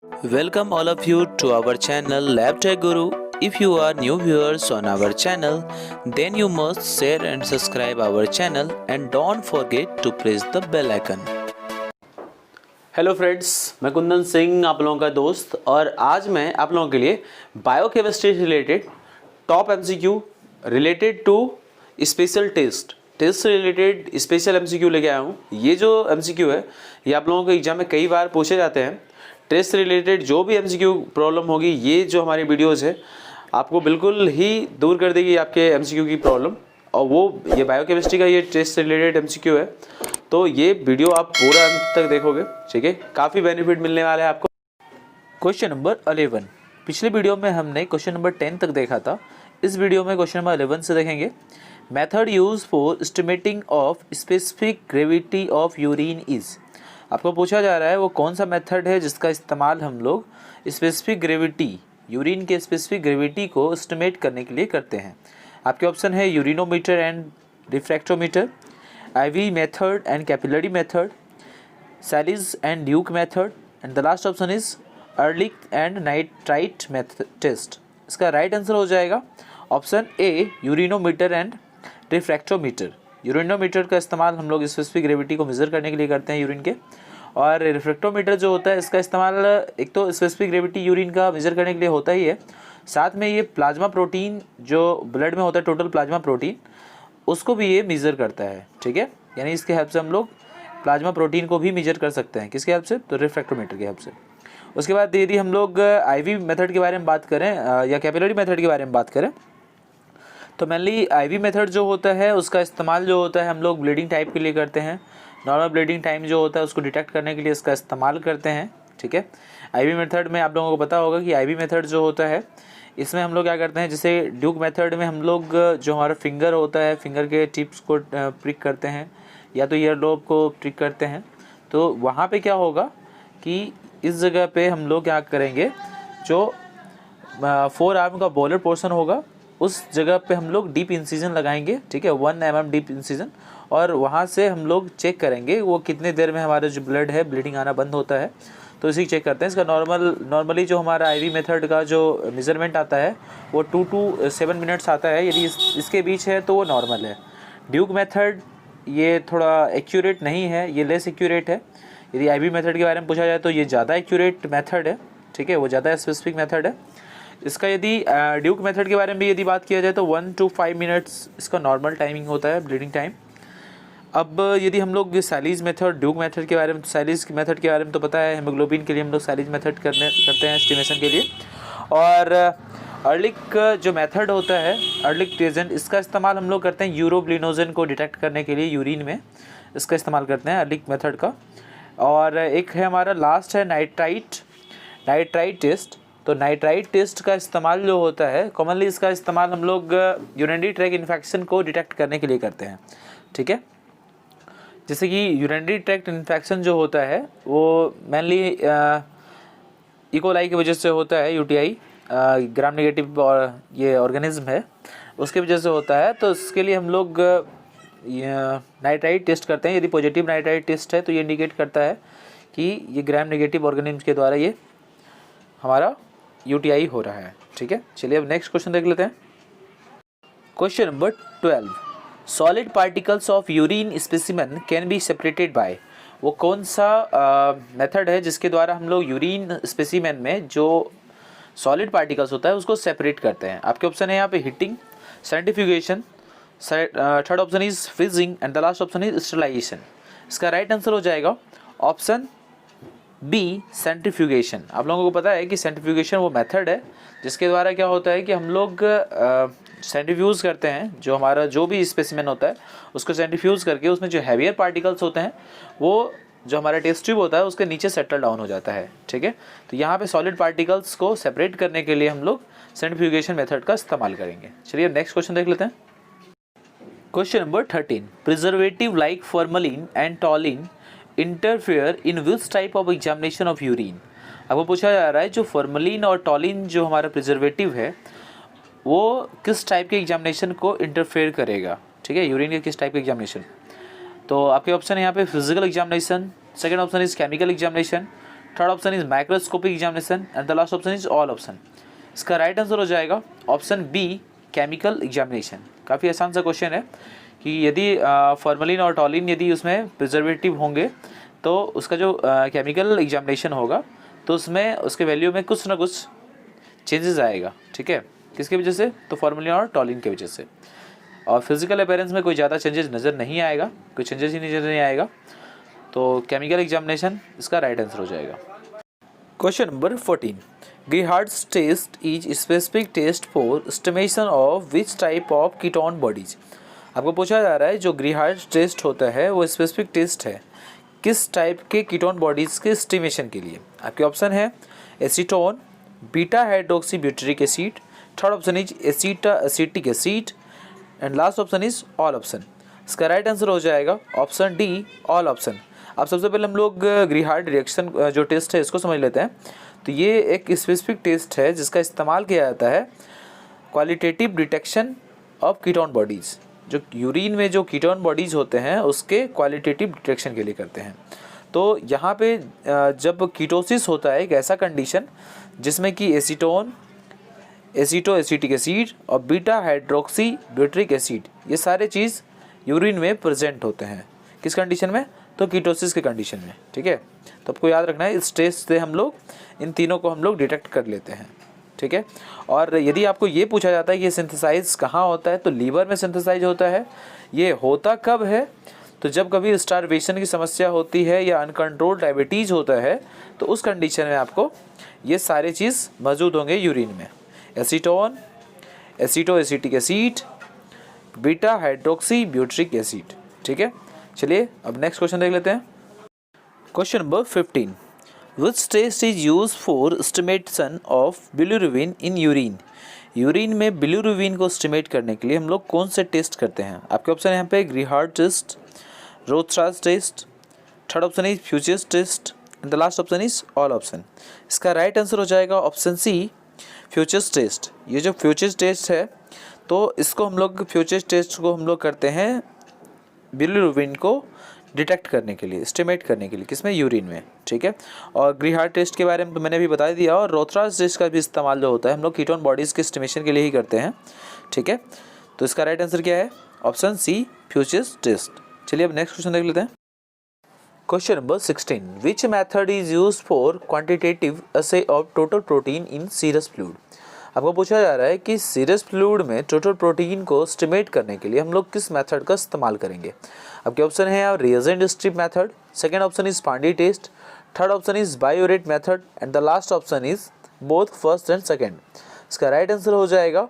Welcome all of you to our channel Lab Tech Guru. If you are new viewers on our channel, then you must share and subscribe our channel and don't forget to press the bell icon. Hello friends, मैं कुंदन सिंह आप लोगों का दोस्त और आज मैं आप लोगों के लिए biochemistry related top MCQ related to special test से रिलेटेड स्पेशल एमसीक्यू लेके आया हूँ। ये जो एमसीक्यू है ये आप लोगों को एग्जाम में कई बार पूछे जाते हैं। टेस्ट से रिलेटेड जो भी एमसीक्यू प्रॉब्लम होगी ये जो हमारी वीडियोज़ है आपको बिल्कुल ही दूर कर देगी आपके एमसीक्यू की प्रॉब्लम। और वो ये बायोकेमिस्ट्री का ये टेस्ट से रिलेटेड एमसीक्यू है, तो ये वीडियो आप पूरा अंत तक देखोगे, ठीक है। काफ़ी बेनिफिट मिलने वाला है आपको। Question number 11। पिछले वीडियो में हमने क्वेश्चन नंबर 10 तक देखा था। इस वीडियो में क्वेश्चन नंबर 11 से देखेंगे। Method use for estimating of specific gravity of urine is. आपको पूछा जा रहा है वो कौन सा मेथड है जिसका इस्तेमाल हम लोग स्पेसिफिक ग्रेविटी, यूरिन के स्पेसिफिक ग्रेविटी को एस्टिमेट करने के लिए करते हैं। आपके ऑप्शन है urinometer and refractometer, IV method and capillary method, Sallis and Duke method, and the last option is Ehrlich and nitrite method test. इसका राइट आंसर हो जाएगा option A, urinometer and refractometer. Urinometer का इस्तेमाल हम लोग specific gravity को measure करने के लिए करते हैं यूरिन के, और रिफ्रैक्टोमीटर जो होता है इसका इस्तेमाल एक तो स्पेसिफिक ग्रेविटी यूरिन का मेज़र करने के लिए होता ही है, साथ में ये प्लाज्मा प्रोटीन जो ब्लड में होता है, टोटल प्लाज्मा प्रोटीन, उसको भी ये मेज़र करता है, ठीक है। यानी इसके हेल्प से हम लोग प्लाज्मा प्रोटीन को भी मेज़र कर सकते हैं। किसके हेल्प से? तो रिफ्रैक्टोमीटर के हेल्प से। उसके बाद यदि हम लोग IV मेथड के बारे में बात करें या कैपिलरी मेथड के बारे में बात करें, तो मेनली IV मेथड जो होता है उसका इस्तेमाल जो होता है हम लोग ब्लीडिंग टाइप के लिए करते हैं। नॉर्मल ब्लीडिंग टाइम जो होता है उसको डिटेक्ट करने के लिए इसका इस्तेमाल करते हैं, ठीक है। IV मेथड में आप लोगों को पता होगा कि IV मेथड जो होता है इसमें हम लोग क्या करते हैं, जैसे ड्यूक मेथड में हम लोग जो हमारा फिंगर होता है, फिंगर के टिप्स को प्रिक करते हैं या तो ईयर लोब को प्रिक करते हैं। तो वहाँ पे क्या होगा कि इस जगह पे हम लोग क्या करेंगे, जो 4 आर्म का बॉलर पोर्शन होगा उस जगह पे हम लोग डीप इंसिजन लगाएंगे, ठीक है, 1 mm डीप इंसिजन, और वहाँ से हम लोग चेक करेंगे वो कितने देर में हमारा जो ब्लड है ब्लीडिंग आना बंद होता है, तो इसी चेक करते हैं। इसका नॉर्मली जो हमारा IV मेथड का जो मेज़रमेंट आता है वो 2 to 7 मिनट्स आता है। यदि इसके बीच है तो वो नॉर्मल है। ड्यूक मेथड ये थोड़ा एक्यूरेट नहीं है, ये लेस एक्यूरेट है। यदि IV मेथड के बारे में पूछा जाए तो ये ज़्यादा एक्यूरेट मेथड है, ठीक है, वो ज़्यादा स्पेसिफिक मेथड है। इसका यदि ड्यूक मेथड के बारे में भी यदि बात किया जाए तो 1 to 5 मिनट्स इसका नॉर्मल टाइमिंग होता है, ब्लीडिंग टाइम। अब यदि हम लोग सैलिज मेथड, ड्यूक मेथड के बारे में, सैलिज मेथड के बारे में तो पता है, हेमोग्लोबिन के लिए हम लोग सैलिज मेथड करते हैं एस्टिमेशन के लिए। और अर्लिक जो मेथड होता है, अर्लिक टेजेंट, इसका इस्तेमाल हम लोग करते हैं यूरोब्लिनोजन को डिटेक्ट करने के लिए यूरिन में, इसका इस्तेमाल करते हैं अर्लिक मेथड का। और एक है हमारा लास्ट है नाइट्राइट टेस्ट। तो नाइट्राइट टेस्ट का इस्तेमाल जो होता है कॉमनली, इसका इस्तेमाल हम लोग यूरिनरी ट्रैक्ट इन्फेक्शन को डिटेक्ट करने के लिए करते हैं, ठीक है। जैसे कि यूरिनरी ट्रैक्ट इन्फेक्शन जो होता है वो मेनली इकोलाई की वजह से होता है, UTI ग्राम नेगेटिव और ये ऑर्गेनिज्म है उसके वजह से होता है। तो इसके लिए हम लोग नाइट्राइट टेस्ट करते हैं। यदि पॉजिटिव नाइट्राइट टेस्ट है तो ये इंडिकेट करता है कि ये ग्राम नेगेटिव ऑर्गेनिज्म के द्वारा ये हमारा UTI हो रहा है, ठीक है। चलिए अब नेक्स्ट क्वेश्चन देख लेते हैं। Question number 12। Solid particles of urine specimen can be separated by. वो कौन सा मेथड है जिसके द्वारा हम लोग यूरिन स्पेसिमेन में जो सॉलिड पार्टिकल्स होता है उसको सेपरेट करते हैं। आपके ऑप्शन है यहाँ पे heating, centrifugation, third option is freezing, and the last option is sterilization. इसका राइट आंसर हो जाएगा ऑप्शन बी, सेंट्रीफ्यूगेशन। आप लोगों को पता है कि सेंट्रीफ्यूगेशन वो मेथड है जिसके द्वारा क्या होता है कि हम लोग सेंट्रीफ्यूज करते हैं, जो हमारा जो भी स्पेसिमेन होता है उसको सेंट्रीफ्यूज करके उसमें जो हैवियर पार्टिकल्स होते हैं वो जो हमारा टेस्ट ट्यूब होता है उसके नीचे सेटल डाउन हो जाता है, ठीक है। तो यहाँ पे सॉलिड पार्टिकल्स को सेपरेट करने के लिए हम लोग सेंट्रीफ्यूगेशन मेथड का इस्तेमाल करेंगे। चलिए नेक्स्ट क्वेश्चन देख लेते हैं। Question number 13। Preservative like formalin and टॉलिन interfere in which type of examination of urine. आपको पूछा जा रहा है जो फॉर्मलिन और टॉलिन जो हमारा प्रिजर्वेटिव है वो किस टाइप के एग्जामिनेशन को इंटरफेयर करेगा, ठीक है, यूरिन के किस टाइप के एग्जामिनेशन। तो आपके ऑप्शन है यहाँ पे physical examination, second option is chemical examination, third option is microscopic examination and the last option is all option. इसका राइट आंसर हो जाएगा ऑप्शन बी केमिकल एग्जामिनेशन। काफ़ी आसान सा क्वेश्चन है कि यदि फॉर्मलिन और टॉलिन यदि उसमें प्रिजर्वेटिव होंगे तो उसका जो केमिकल एग्जामिनेशन होगा तो उसमें उसके वैल्यू में कुछ ना कुछ चेंजेस आएगा, ठीक है। किसकी वजह से? तो फॉर्मलिन और टॉलिन की वजह से। और फिजिकल अपीयरेंस में कोई ज़्यादा चेंजेस नज़र नहीं आएगा, कोई चेंजेस ही नज़र नहीं आएगा। तो केमिकल एग्जामिनेशन इसका राइट आंसर हो जाएगा। Question number 14, Gerhardt's test is specific test for estimation of which type of ketone bodies. आपको पूछा जा रहा है जो ग्रीहार्ड्स टेस्ट होता है वो स्पेसिफिक टेस्ट है किस टाइप के कीटोन बॉडीज़ के एस्टिमेशन के लिए। आपके ऑप्शन है acetone, beta hydroxy butyric acid, third option is aceto acetic acid and last option is all option. इसका राइट आंसर हो जाएगा ऑप्शन डी ऑल ऑप्शन। अब सबसे पहले हम लोग ग्रीहार्ड रिएक्शन जो टेस्ट है इसको समझ लेते हैं। तो ये एक स्पेसिफिक टेस्ट है जिसका इस्तेमाल किया जाता है qualitative detection of ketone bodies. जो यूरिन में जो कीटोन बॉडीज़ होते हैं उसके क्वालिटेटिव डिटेक्शन के लिए करते हैं। तो यहाँ पे जब कीटोसिस होता है एक ऐसा कंडीशन जिसमें कि एसीटोन, एसीटो एसिटिक एसिड और बीटा हाइड्रोक्सी ब्यूटरिक एसिड ये सारे चीज़ यूरिन में प्रेजेंट होते हैं। किस कंडीशन में? तो कीटोसिस के कंडीशन में, ठीक है। तो आपको याद रखना है इस टेस्ट से हम लोग इन तीनों को हम लोग डिटेक्ट कर लेते हैं, ठीक है। और यदि आपको ये पूछा जाता है कि ये सिंथेसाइज कहाँ होता है तो लीवर में सिंथेसाइज होता है। ये होता कब है? तो जब कभी स्टारवेशन की समस्या होती है या अनकंट्रोल्ड डायबिटीज़ होता है तो उस कंडीशन में आपको ये सारे चीज़ मौजूद होंगे यूरिन में। Acetone, aceto acetic acid, beta hydroxy butyric acid, ठीक है। चलिए अब नेक्स्ट क्वेश्चन देख लेते हैं। Question number 15, which test is use for estimation of bilirubin in urine. Urine में बिलिरुबिन को एस्टिमेट करने के लिए हम लोग कौन से टेस्ट करते हैं? आपके ऑप्शन है यहाँ पे Gerhardt test, Rothera's test, third option is Fouchet's test and the last option is all option. इसका राइट आंसर हो जाएगा ऑप्शन सी फ्यूचर्स टेस्ट। ये जो फ्यूचर्स टेस्ट है तो इसको हम लोग फ्यूचर्स टेस्ट को हम लोग करते हैं बिलिरुबिन को डिटेक्ट करने के लिए, एस्टिमेट करने के लिए, किसमें? यूरिन में, ठीक है। और ग्रीहार्ड टेस्ट के बारे में तो मैंने भी बता दिया। और रोथराज टेस्ट का भी इस्तेमाल जो होता है हम लोग कीटोन बॉडीज़ के एस्टिमेशन के लिए ही करते हैं, ठीक है। तो इसका राइट आंसर क्या है? Option C Fouchet's test. चलिए अब नेक्स्ट क्वेश्चन देख लेते हैं। Question number 16, which method is use for quantitative assay of total protein in serous fluid. आपको पूछा जा रहा है कि सीरस फ्लूइड में टोटल प्रोटीन को एस्टिमेट करने के लिए हम लोग किस मेथड का इस्तेमाल करेंगे। आपके ऑप्शन है reagent strip method, second option is Pandy test, third option is biuret method and the last option is both first and second. इसका राइट आंसर हो जाएगा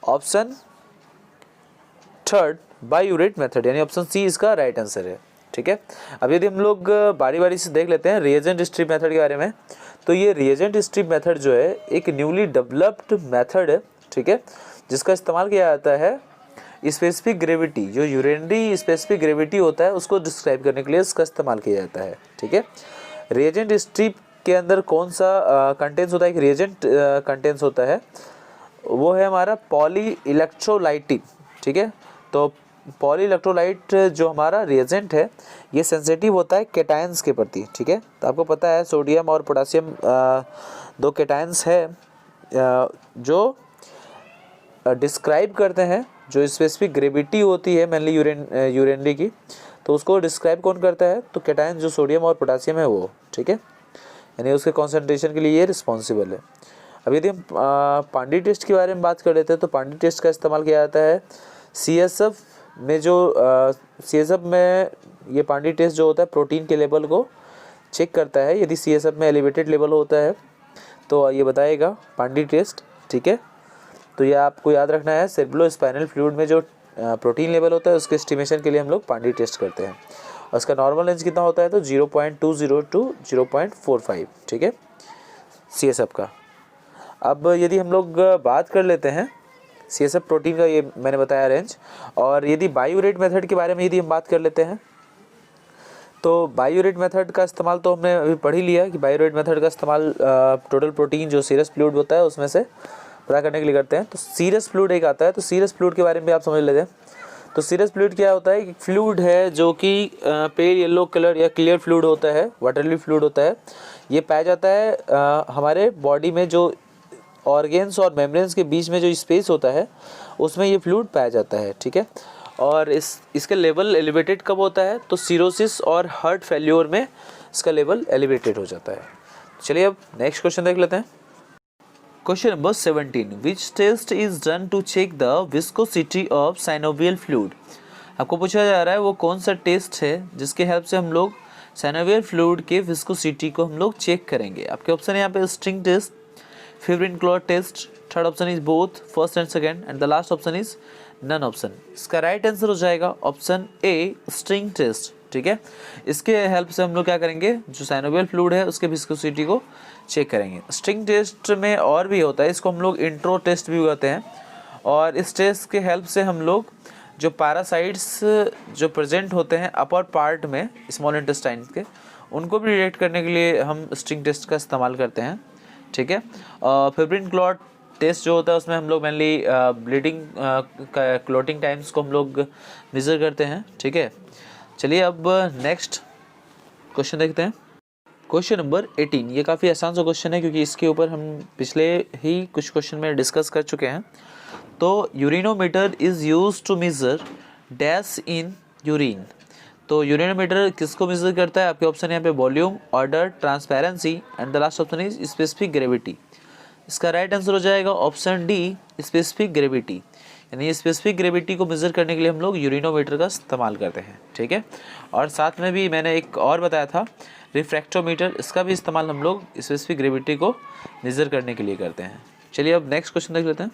ऑप्शन थर्ड बायोरेट मेथड, यानी ऑप्शन सी इसका right answer है, ठीक है। अब यदि हम लोग बारी बारी से देख लेते हैं रिएजेंट स्ट्रिप मेथड के बारे में, तो ये रिएजेंट स्ट्रिप मेथड जो है एक न्यूली डेवलप्ड मेथड है, ठीक है, जिसका इस्तेमाल किया जाता है स्पेसिफिक ग्रेविटी, जो यूरिनरी स्पेसिफिक ग्रेविटी होता है उसको डिस्क्राइब करने के लिए इसका इस्तेमाल किया जाता है, ठीक है। रिएजेंट स्ट्रिप के अंदर कौन सा कंटेंट्स होता है? एक रिएजेंट कंटेंट्स होता है, वो है हमारा पॉली इलेक्ट्रोलाइटिक, ठीक है। तो पॉली इलेक्ट्रोलाइट जो हमारा रिएजेंट है ये सेंसिटिव होता है कैटायंस के प्रति, ठीक है। तो आपको पता है सोडियम और पोटासियम दो कैटायंस है जो डिस्क्राइब करते हैं जो स्पेसिफिक ग्रेविटी होती है मेनली यूरेनरी की, तो उसको डिस्क्राइब कौन करता है? तो कैटायन जो सोडियम और पोटासियम है वो, ठीक है, यानी उसके कॉन्सेंट्रेशन के लिए ये रिस्पॉन्सिबल है। अब यदि हम पांडी टेस्ट के बारे में बात कर लेते हैं तो पांडी टेस्ट का इस्तेमाल किया जाता है CSF में। जो CSF में ये पांडी टेस्ट जो होता है प्रोटीन के लेवल को चेक करता है। यदि CSF में एलिवेटेड लेवल होता है तो ये बताएगा पांडी टेस्ट, ठीक है। तो ये आपको याद रखना है सेरेब्रो स्पाइनल फ्लूइड में जो प्रोटीन लेवल होता है उसके एस्टिमेशन के लिए हम लोग पांडी टेस्ट करते हैं। और उसका नॉर्मल रेंज कितना होता है? तो 0.20 to 0.45, ठीक है, CSF का। अब यदि हम लोग बात कर लेते हैं CSF प्रोटीन का, ये मैंने बताया रेंज। और यदि बायोरेट मेथड के बारे में यदि हम बात कर लेते हैं तो बायोरेट मेथड का इस्तेमाल तो हमने अभी पढ़ ही लिया कि बायोरेट मेथड का इस्तेमाल टोटल प्रोटीन जो सीरस फ्लूइड होता है उसमें से पता करने के लिए करते हैं। तो सीरस फ्लूइड एक आता है, तो सीरस फ्लूइड के बारे में भी आप समझ लेते हैं। तो सीरस फ्लूइड क्या होता है? एक फ्लूइड है जो कि पेल येलो कलर या क्लियर फ्लूइड होता है, वाटरली फ्लूइड होता है। ये पाया जाता है हमारे बॉडी में जो ऑर्गेन्स और मेम्ब्रेन्स के बीच में जो स्पेस होता है उसमें ये फ्लूइड पाया जाता है, ठीक है। और इसका लेवल एलिवेटेड कब होता है, तो सिरोसिस और हार्ट फेल्योर में इसका लेवल एलिवेटेड हो जाता है। चलिए अब नेक्स्ट क्वेश्चन देख लेते हैं। Question number 17, which test is done to check the viscosity of synovial fluid. आपको पूछा जा रहा है वो कौन सा टेस्ट है जिसके हेल्प से हम लोग साइनोवियल फ्लूइड के विस्कोसिटी को हम लोग चेक करेंगे। आपके ऑप्शन है यहाँ पे string test, fibrin clot test, third option is both first and second, and the last option is none option. इसका राइट आंसर हो जाएगा ऑप्शन ए स्ट्रिंग टेस्ट, ठीक है। इसके हेल्प से हम लोग क्या करेंगे, जो साइनोवियल फ्लूइड है उसके विस्कोसिटी को चेक करेंगे। स्ट्रिंग टेस्ट में और भी होता है, इसको हम लोग इंट्रो टेस्ट भी कहते हैं, और इस टेस्ट के हेल्प से हम लोग जो पैरासाइट्स जो प्रेजेंट होते हैं अपर पार्ट में स्मॉल इंटेस्टाइन के, उनको भी डिटेक्ट करने के लिए हम स्ट्रिंग टेस्ट का इस्तेमाल करते हैं, ठीक है। फेब्रिन क्लॉट टेस्ट जो होता है उसमें हम लोग मेनली ब्लीडिंग क्लॉटिंग टाइम्स को हम लोग मेजर करते हैं, ठीक है। चलिए अब नेक्स्ट क्वेश्चन देखते हैं। क्वेश्चन नंबर 18, ये काफ़ी आसान सा क्वेश्चन है क्योंकि इसके ऊपर हम पिछले ही कुछ क्वेश्चन में डिस्कस कर चुके हैं। तो urinometer is use to measure dash in urine. तो यूरिनोमीटर किसको मेजर करता है, आपके ऑप्शन यहाँ पे volume, odour, transparency, and the last option is specific gravity. इसका राइट आंसर हो जाएगा ऑप्शन डी स्पेसिफिक ग्रेविटी, यानी स्पेसिफिक ग्रेविटी को मेजर करने के लिए हम लोग यूरिनोमीटर का इस्तेमाल करते हैं, ठीक है। और साथ में भी मैंने एक और बताया था रिफ्रैक्टोमीटर, इसका भी इस्तेमाल हम लोग स्पेसिफिक ग्रेविटी को मेजर करने के लिए करते हैं। चलिए अब नेक्स्ट क्वेश्चन देख लेते हैं।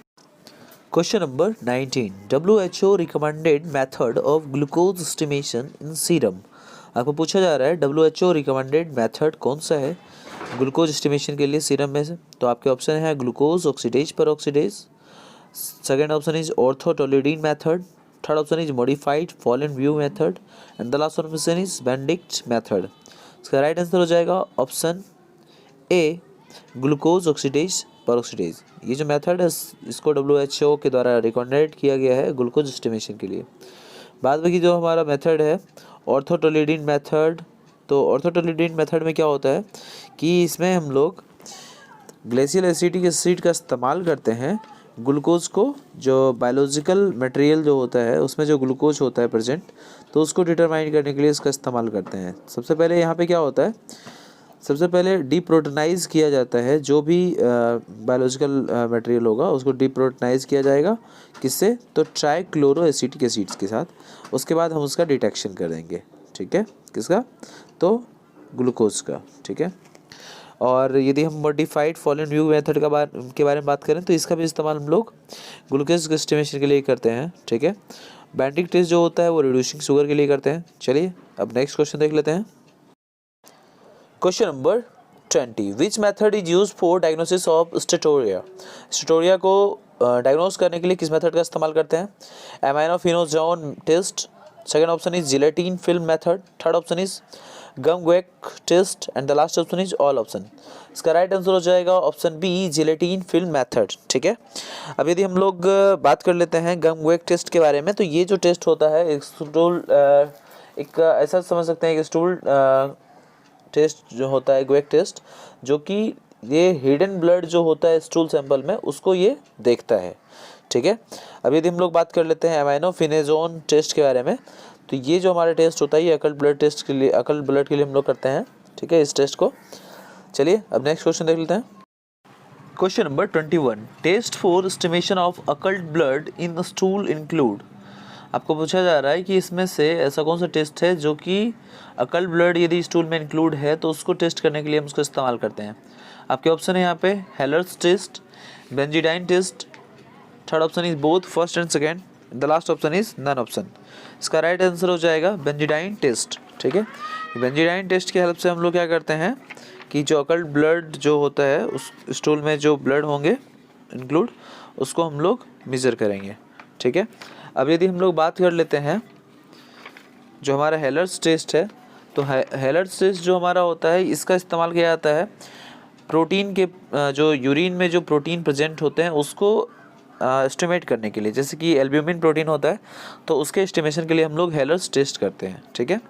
Question number 19, WHO recommended method of glucose estimation in serum. आपको पूछा जा रहा है WHO रिकमेंडेड मेथड कौन सा है ग्लूकोज एस्टिमेशन के लिए सीरम में से। तो आपके ऑप्शन है glucose oxidase peroxidase, second option is orthotolidine method, third option is modified Folin Wu method, and the last option is Benedict method. इसका राइट आंसर हो जाएगा option A glucose oxidase peroxidase. ये जो method है इसको WHO के द्वारा recommended किया गया है ग्लूकोज एस्टिमेशन के लिए। बाद में जो हमारा मेथड है ऑर्थोटोलिडीन मेथड, तो ऑर्थोटोलिडीन मेथड में क्या होता है कि इसमें हम लोग ग्लेशियल एसिटिक एसिड का इस्तेमाल करते हैं ग्लूकोज को, जो बायोलॉजिकल मटेरियल जो होता है उसमें जो ग्लूकोज होता है प्रेजेंट, तो उसको डिटरमाइन करने के लिए इसका इस्तेमाल करते हैं। सबसे पहले यहाँ पे क्या होता है, सबसे पहले डीप्रोटोनाइज किया जाता है, जो भी बायोलॉजिकल मटेरियल होगा उसको डीप्रोटोनाइज किया जाएगा, किससे, तो ट्राइक्लोरो एसिटिक एसिड्स के साथ। उसके बाद हम उसका डिटेक्शन करेंगे, ठीक है, किसका, तो ग्लूकोज का, ठीक है। और यदि हम मॉडिफाइड फॉलन व्यू मेथड के बारे में बात करें तो इसका भी इस्तेमाल हम लोग ग्लूकोज एस्टिमेशन के लिए करते हैं, ठीक है। बेनेडिक्ट टेस्ट जो होता है वो रिड्यूसिंग शुगर के लिए करते हैं। चलिए अब नेक्स्ट क्वेश्चन देख लेते हैं। Question number 20, which method is use for diagnosis of steatorrhoea. Steatorrhoea को डायग्नोस करने के लिए किस मेथड का इस्तेमाल करते हैं, aminophenazone test, second option is gelatin film method, third option is गम-वेक test, and the last option is all option. इसका राइट आंसर हो जाएगा option B gelatin film method, ठीक है। अब यदि हम लोग बात कर लेते हैं गम-वेक टेस्ट के बारे में, तो ये जो टेस्ट होता है एक स्टूल, एक ऐसा समझ सकते हैं कि स्टूल टेस्ट जो होता है वेक टेस्ट, जो कि ये हिडन ब्लड जो होता है स्टूल सैंपल में उसको ये देखता है, ठीक है। अब यदि हम लोग बात कर लेते हैं एमाइनोफिनेजोन टेस्ट के बारे में, तो ये जो हमारा टेस्ट होता है ये अकल्ट ब्लड टेस्ट के लिए, अकल्ट ब्लड के लिए हम लोग करते हैं, ठीक है, इस टेस्ट को। चलिए अब नेक्स्ट क्वेश्चन देख लेते हैं। Question number 21, test for estimation of occult blood in stool include. आपको पूछा जा रहा है कि इसमें से ऐसा कौन सा टेस्ट है जो कि अकल्ट ब्लड यदि स्टूल में इंक्लूड है तो उसको टेस्ट करने के लिए हम उसको इस्तेमाल करते हैं। आपके ऑप्शन है यहाँ पे Heller's test, benzidine test, third option is both first and second, the last option is none option. इसका राइट आंसर हो जाएगा बेंजीडाइन टेस्ट, ठीक है। बेंजीडाइन टेस्ट की हेल्प से हम लोग क्या करते हैं कि जो अकल्ट ब्लड जो होता है उस स्टूल में जो ब्लड होंगे इंक्लूड, उसको हम लोग मेजर करेंगे, ठीक है। अब यदि हम लोग बात कर लेते हैं जो हमारा हेलर्स टेस्ट है, तो हेलर्स टेस्ट जो हमारा होता है इसका इस्तेमाल किया जाता है प्रोटीन के, जो यूरिन में जो प्रोटीन प्रेजेंट होते हैं उसको एस्टिमेट करने के लिए। जैसे कि एल्ब्यूमिन प्रोटीन होता है तो उसके एस्टिमेशन के लिए हम लोग हेलर्स टेस्ट करते हैं, ठीक है।